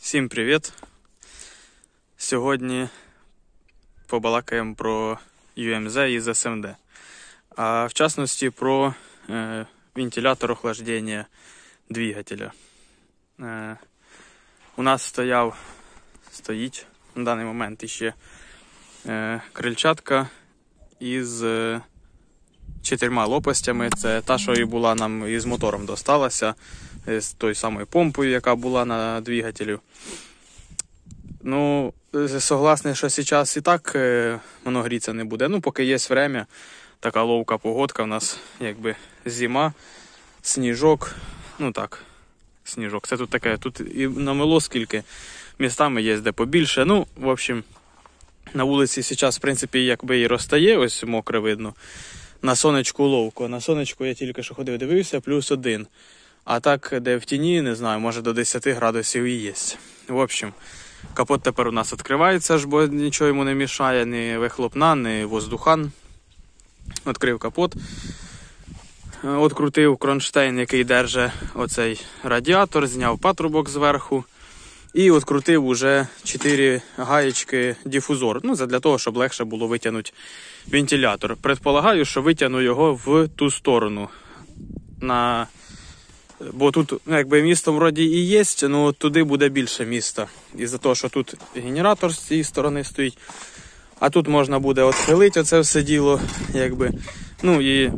Всім привіт! Сьогодні побалакаємо про UMZ із SMD. А в частності про вентилятор охлаждения двигателя. У нас стоїть на даний момент ще крильчатка із 4 лопастями. Це та, що і була нам із мотором досталася, з тою самою помпою, яка була на двигателю. Ну, согласний, що зараз і так воно гріться не буде. Ну, поки є время, така ловка погодка у нас, якби зима, сніжок. Ну так, сніжок. Це тут таке, тут і намело скільки, містами є де побільше. Ну, в общем, на вулиці зараз, в принципі, якби і розтає, ось мокре видно. На сонечку ловко. На сонечку я тільки що ходив, дивився, +1. А так, де в тіні, не знаю, може до 10 градусів і є. В общем, капот тепер у нас відкривається, бо нічого йому не мішає, ні вихлопна, ні воздухан. Відкрив капот. Открутив кронштейн, який держить оцей радіатор, зняв патрубок зверху. І відкрутив уже 4 гаєчки дифузор. Ну, це для того, щоб легше було витягнути вентилятор. Предполагаю, що витягну його в ту сторону. Бо тут, якби, місто вроді і є, але туди буде більше міста. Із-за того, що тут генератор з цієї сторони стоїть. А тут можна буде відхилити оце все діло, якби. Ну і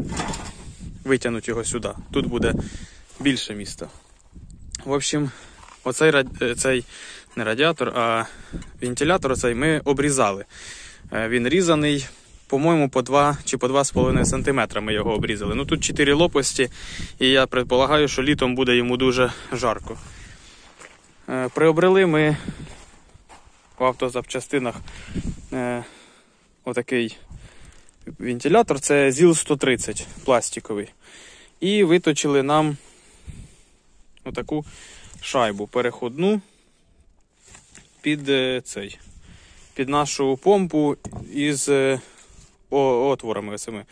витягнути його сюди. Тут буде більше міста. В общем, цей не радіатор, а вентилятор оцей ми обрізали. Він різаний, по-моєму, по 2 чи по 2,5 см ми його обрізали. Ну тут 4 лопасті, і я предполагаю, що літом буде йому дуже жарко. Приобрели ми в автозапчастинах отакий вентилятор, це ЗІЛ-130 пластиковий. І виточили нам отаку шайбу переходну під нашу помпу із отворами оцими.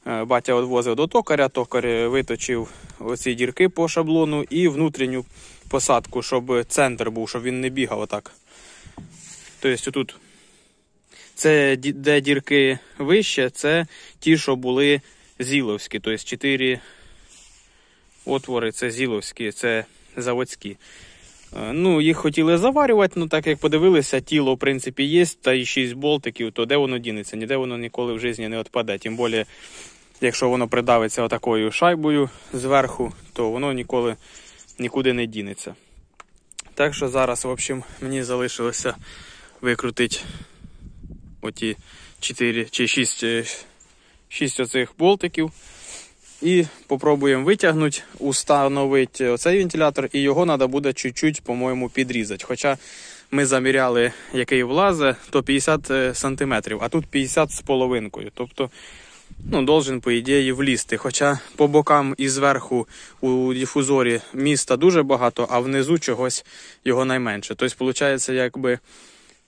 Батя відвозив до токаря, токар виточив оці дірки по шаблону і внутрішню посадку, щоб центр був, щоб він не бігав отак. Тобто тут це де дірки вище, це ті, що були зіловські, тобто 4 отвори це зіловські, це заводські. Ну, їх хотіли заварювати, ну так як подивилися, тіло в принципі є, та і 6 болтиків, то де воно дінеться? Ніде воно ніколи в житті не відпаде. Тим більше, якщо воно придавиться отакою шайбою зверху, то воно нікуди не дінеться. Так що зараз, в общем, мені залишилося викрутити оті 4 чи 6 оцих болтиків. І спробуємо витягнути, установити оцей вентилятор, і його треба буде чуть-чуть, по-моєму, підрізати. Хоча ми заміряли, який влазить, то 50 см, а тут 50 з половинкою. Тобто, ну, должен, по ідеї, влізти. Хоча по бокам і зверху у дифузорі міста дуже багато, а внизу чогось його найменше. Тобто, виходить,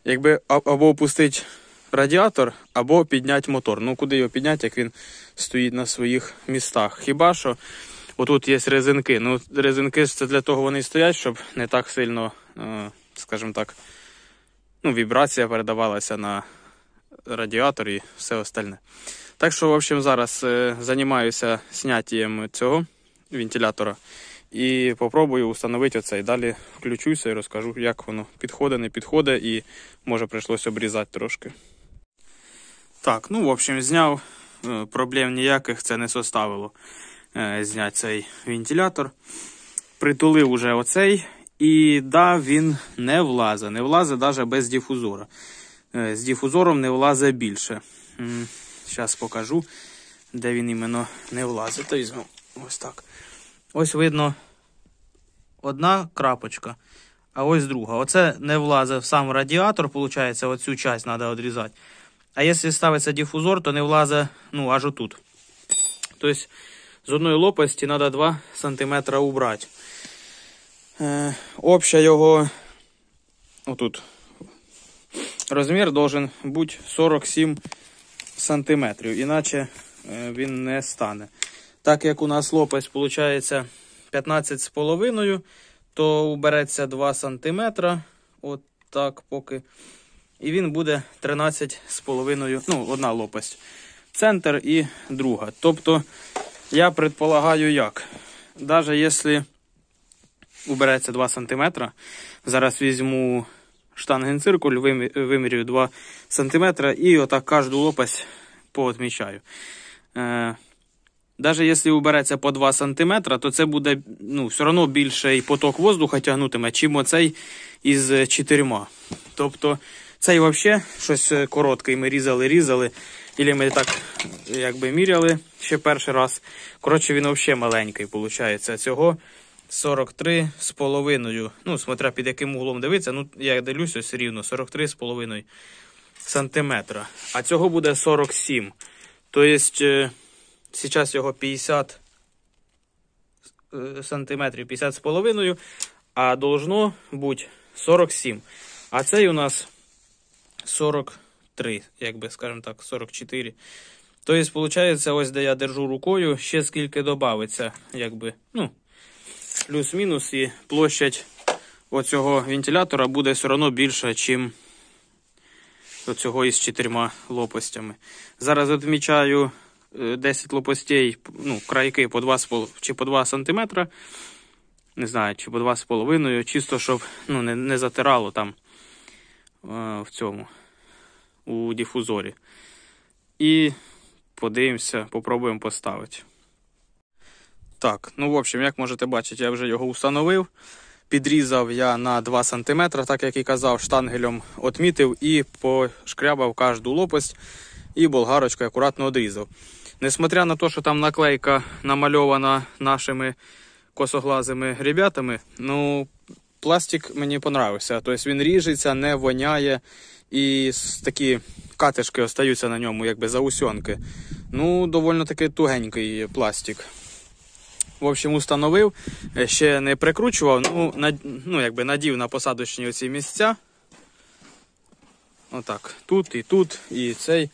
якби або опустити радіатор, або підняти мотор. Ну, куди його підняти, як він стоїть на своїх містах. Хіба що отут є резинки. Ну, резинки це для того вони стоять, щоб не так сильно, скажімо так, ну, вібрація передавалася на радіатор і все остальне. Так що, в общем, зараз займаюся зняттям цього вентилятора і попробую встановити оцей. Далі включуся і розкажу, як воно підходить, не підходить, і може прийшлося обрізати трошки. Так, ну, в общем, зняв, проблем ніяких це не составило зняти цей вентилятор. Притулив уже оцей, і да, він не влазить навіть без дифузора. З дифузором не влазить більше. Зараз покажу, де він іменно не влазить. То візьму ось так. Ось видно одна крапочка, а ось друга. Оце не влазить в сам радіатор, виходить, оцю частину треба відрізати. А якщо ставиться дифузор, то не влазить, ну, аж отут. Тобто, з одної лопасті треба 2 см убрати. Обща його, отут, розмір должен бути 47 см, іначе він не стане. Так як у нас лопасть, виходить, 15,5, то убереться 2 см, от так поки. І він буде 13,5, ну, одна лопасть. Центр і друга. Тобто, я предполагаю як. Навіть якщо убереться 2 см, зараз візьму штангенциркуль, вимірюю 2 см і отак кожну лопасть поотмічаю. Навіть якщо убереться по 2 см, то це буде, ну, все одно більший поток воздуха тягнутиме, чим оцей із 4. Тобто, цей взагалі щось короткий ми різали, і ми так якби міряли ще перший раз. Коротше, він взагалі маленький, виходить. Цього 43,5. Ну, смотря під яким углом дивитися, ну, я дивлюсь ось рівно, 43,5 сантиметра. А цього буде 47. Тобто, зараз його 50 сантиметрів, 50,5, а должно бути 47. А цей у нас 43, якби, скажімо так, 44. Тобто, виходить, ось де я держу рукою, ще скільки додається, якби, ну, плюс-мінус, і площадь оцього вентилятора буде все одно більша, ніж оцього із 4 лопастями. Зараз відмічаю 10 лопастей, ну, крайки по 2 чи по 2 см, не знаю, чи по 2,5, чисто, щоб, ну, не затирало там в цьому, у дифузорі. І подивимося, попробуємо поставити. Так, ну, в общем, як можете бачити, я вже його установив. Підрізав я на 2 см, так як і казав, штангелем отмітив і пошкрябав кожну лопасть і болгарочкою акуратно одрізав. Несмотря на те, що там наклейка намальована нашими косоглазими ребятами, ну, пластик мені понравився. Тобто він ріжеться, не воняє і такі катишки остаються на ньому, якби заусьонки. Ну, доволі таки тугенький пластик. В общем, установив, ще не прикручував, ну, якби надів на посадочні оці місця. Отак, тут, і цей.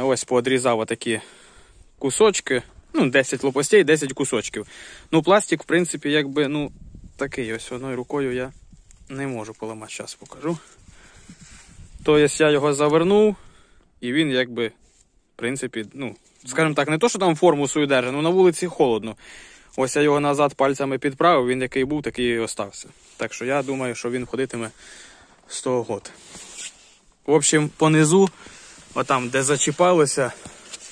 Ось поодрізав отакі кусочки. Ну, 10 лопастей, 10 кусочків. Ну, пластик, в принципі, якби, ну, такий ось одною рукою я не можу поламати. Зараз покажу. Тобто я його завернув, і він, якби, в принципі, ну, скажімо так, не то, що там форму свою держить, ну, на вулиці холодно. Ось я його назад пальцями підправив, він який був, такий і остався. Так що я думаю, що він ходитиме 100 років. В общем, понизу, отам, де зачіпалося,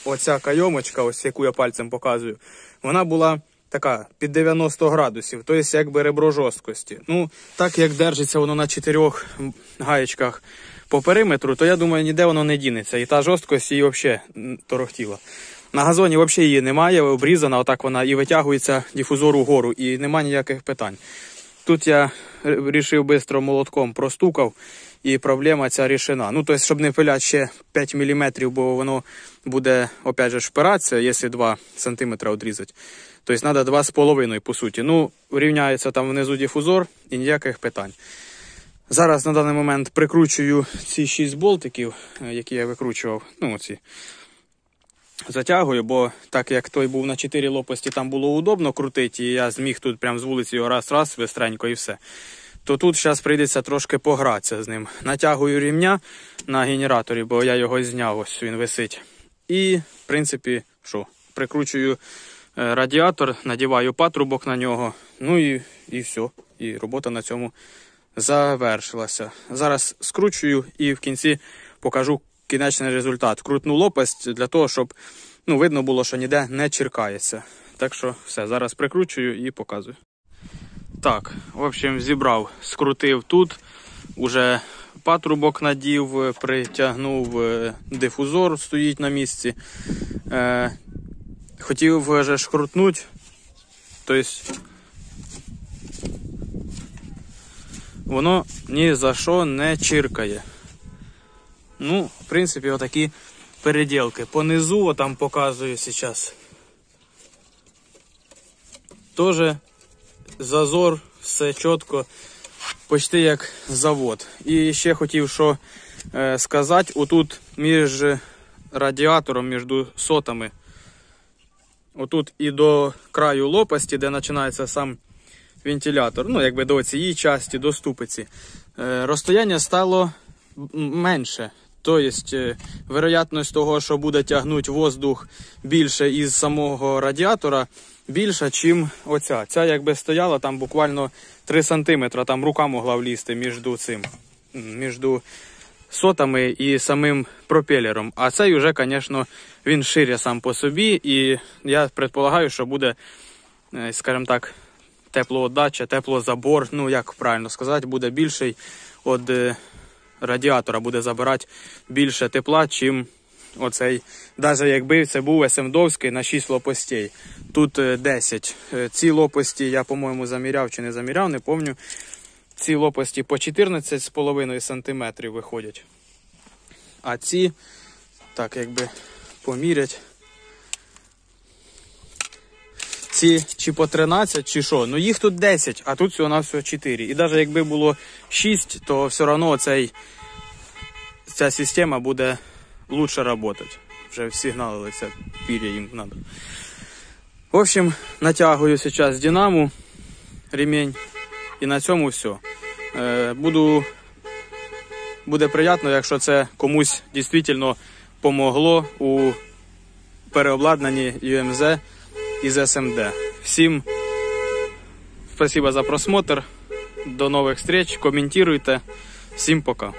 оця кайомочка, ось яку я пальцем показую, вона була така під 90 градусів, тобто якби ребро жорсткості. Ну, так як держиться воно на 4 гаєчках по периметру, то я думаю, ніде воно не дінеться. І та жорсткость її взагалі торохтіла. На газоні взагалі її немає, обрізана, отак вона і витягується дифузор угору, і нема ніяких питань. Тут я вирішив швидко молотком простукав, і проблема ця рішена. Ну, тобто, щоб не пиляти ще 5 мм, бо воно буде, опять же, шпиратися, якщо 2 см відрізати. Тобто, треба 2,5, по суті. Ну, рівняється там внизу дифузор, і ніяких питань. Зараз на даний момент прикручую ці 6 болтиків, які я викручував, ну, оці. Затягую, бо так як той був на 4 лопасті, там було удобно крутити, і я зміг тут прямо з вулиці його раз-раз, бистренько і все. То тут зараз прийдеться трошки погратися з ним. Натягую рівня на генераторі, бо я його зняв, ось він висить. І, в принципі, що, прикручую радіатор, надіваю патрубок на нього, ну і все. І робота на цьому завершилася. Зараз скручую і в кінці покажу кінечний результат. Крутну лопасть для того, щоб, ну, видно було, що ніде не чиркається. Так що все, зараз прикручую і показую. Так, в общем, зібрав, скрутив тут, уже патрубок надів, притягнув, дифузор стоїть на місці. Хотів вже шкрутнути, тобто воно ні за що не чиркає. Ну, в принципі, отакі переділки. Понизу, там показую зараз. Тоже зазор, все чітко, почти як завод. І ще хотів що сказати, отут між радіатором, між сотами, отут і до краю лопасті, де починається вентилятор, ну, якби до цієї частини, до ступиці, розстояння стало менше. Тобто, вероятність того, що буде тягнути воздух більше із самого радіатора, більша, чим оця. Ця якби стояла там буквально 3 см, там рука могла влізти між сотами і самим пропелером. А цей вже, звісно, він шире сам по собі, і я предполагаю, що буде, скажімо так, теплоотдача, теплозабор, ну як правильно сказати, буде більший від радіатора, буде забирати більше тепла, чим оцей. Навіть якби це був СМДовський на 6 лопастей. Тут 10. Ці лопасті я, по-моєму, заміряв чи не заміряв, не пам'ятаю. Ці лопасті по 14,5 см виходять. А ці, так якби помірять, ці чи по 13, чи що. Ну їх тут 10, а тут всього-навсього 4. І навіть якби було 6, то все одно ця система буде лучше працювати. Вже всигналилися, пір'я їм треба. В общем, натягую зараз динаму, ремень, і на цьому все. Буде приємно, якщо це комусь дійсно помогло у переобладнанні UMZ із SMD. Всім спасибо за просмотр, до нових встреч, коментуйте, всім пока.